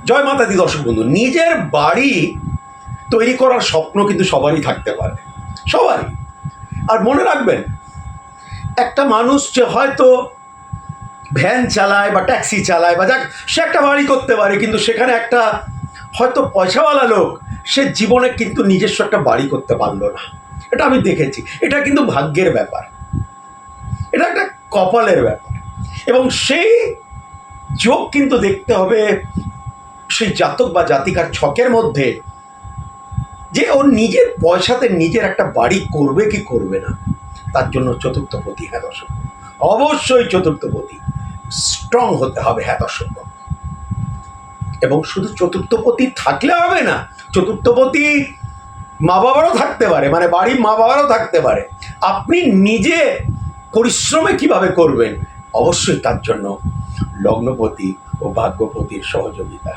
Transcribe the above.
জয় মাতা দি দর্শক বন্ধু, নিজের বাড়ি তৈরি করার স্বপ্ন কিন্তু সবারই থাকতে পারে, সবারই। আর মনে রাখবেন, একটা মানুষ যে হয়তো ভ্যান চালায় বা ট্যাক্সি চালায় বা যাক, সে একটা বাড়ি করতে পারে, কিন্তু সেখানে একটা হয়তো পয়সাওয়ালা লোক সে জীবনে কিন্তু নিজস্ব একটা বাড়ি করতে পারলো না। এটা আমি দেখেছি। এটা কিন্তু ভাগ্যের ব্যাপার, এটা একটা কপালের ব্যাপার, এবং সেই যোগ কিন্তু দেখতে হবে সেই জাতক বা জাতিকার ছকের মধ্যে, যে ও নিজের পয়সাতে নিজের একটা বাড়ি করবে কি করবে না। তার জন্য চতুর্থপতি, হ্যাঁ দর্শক, অবশ্যই চতুর্থপতি স্ট্রং হতে হবে, হ্যাঁ দর্শক। এবং শুধু চতুর্থপতি থাকলে হবে না, চতুর্থপতি মা বাবারও থাকতে পারে, মানে বাড়ির মা বাবারও থাকতে পারে। আপনি নিজে পরিশ্রমে কিভাবে করবেন, অবশ্যই তার জন্য লগ্নপতি ও ভাগ্যপতির সহযোগিতা।